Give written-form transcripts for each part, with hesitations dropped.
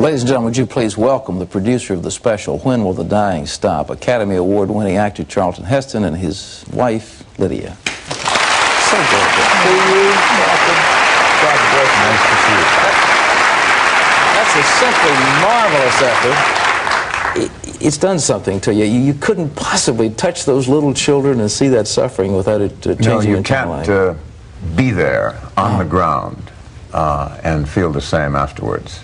Ladies and gentlemen, would you please welcome the producer of the special, When Will the Dying Stop? Academy Award-winning actor Charlton Heston and his wife, Lydia. So good to see you. Welcome. God bless you. Nice to see you. That's a simply marvelous effort. It's done something to you. You couldn't possibly touch those little children and see that suffering without it changing your life. No, you can't be there on the ground and feel the same afterwards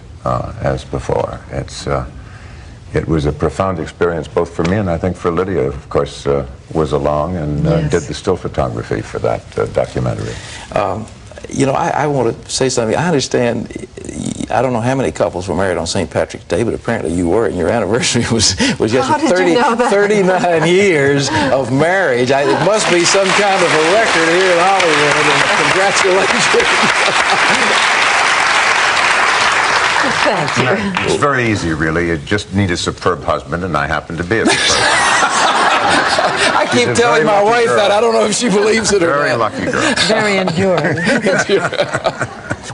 as before. It was a profound experience both for me and I think for Lydia, of course, was along and did the still photography for that documentary. You know, I want to say something. I understand, I don't know how many couples were married on St. Patrick's Day, but apparently you were, and your anniversary was just 39 years of marriage. It must be some kind of a record here in Hollywood, and congratulations. Thank you. It's very easy, really. You just need a superb husband, and I happen to be a superb I keep telling my wife that. I don't know if she believes it or not. Very lucky girl. Very enduring.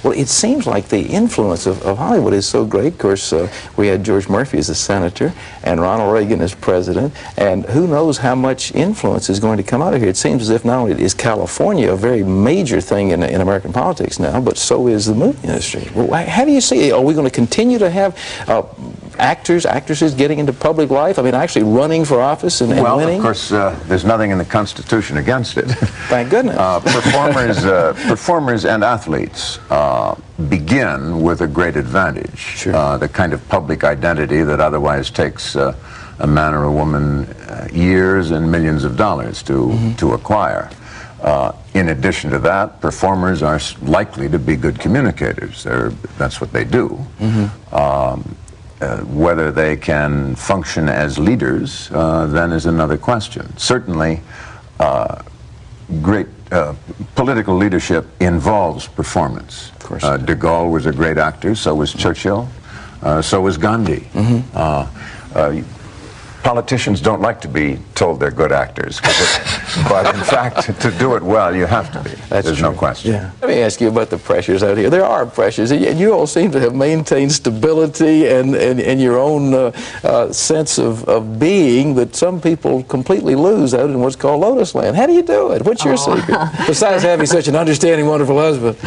Well, it seems like the influence of Hollywood is so great. Of course, we had George Murphy as a senator and Ronald Reagan as president, and who knows how much influence is going to come out of here. It seems as if not only is California a very major thing in American politics now, but so is the movie industry. Well, how do you see it? Are we going to continue to have actors, actresses getting into public life? I mean, actually running for office and winning? Well, of course, there's nothing in the Constitution against it. Thank goodness. Performers and athletes begin with a great advantage. Sure. The kind of public identity that otherwise takes a man or a woman years and millions of dollars to acquire. In addition to that, performers are likely to be good communicators. That's what they do. Whether they can function as leaders then is another question. Certainly, great political leadership involves performance. Of course. De Gaulle was a great actor, so was Churchill, so was Gandhi. Politicians don't like to be told they're good actors, but in fact, to do it well, you have to be. There's no question. Yeah. Let me ask you about the pressures out here. There are pressures, and you all seem to have maintained stability and your own sense of being that some people completely lose out in what's called Lotus Land. How do you do it? What's your secret? Besides having such an understanding, wonderful husband.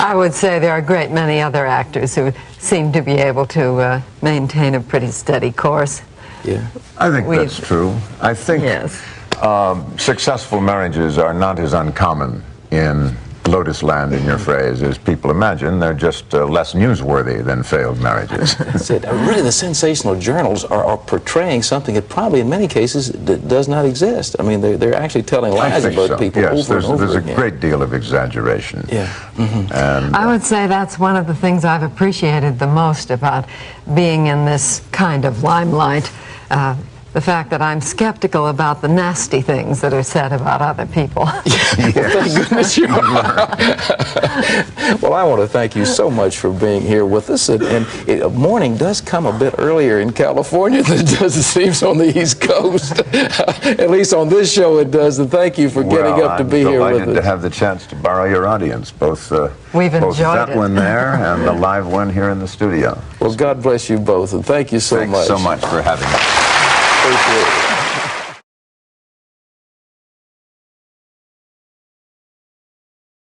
I would say there are a great many other actors who seem to be able to maintain a pretty steady course. Yeah, I think that's true. I think successful marriages are not as uncommon in Lotus Land, in your phrase, as people imagine. They're just less newsworthy than failed marriages. That's it. Really, the sensational journals are portraying something that probably in many cases does not exist. I mean, they're actually telling lies about people over and over again. There's a great deal of exaggeration. Yeah. And I would say that's one of the things I've appreciated the most about being in this kind of limelight. The fact that I'm skeptical about the nasty things that are said about other people. Well, thank goodness you are. Well, I want to thank you so much for being here with us. And morning does come a bit earlier in California than it does, it seems, on the East Coast. At least on this show it does. And thank you for getting up to be here with us. I'm delighted to have the chance to borrow your audience, both that one there and the live one here in the studio. Well, God bless you both, and thank you so much. Thanks so much for having me. Appreciate it.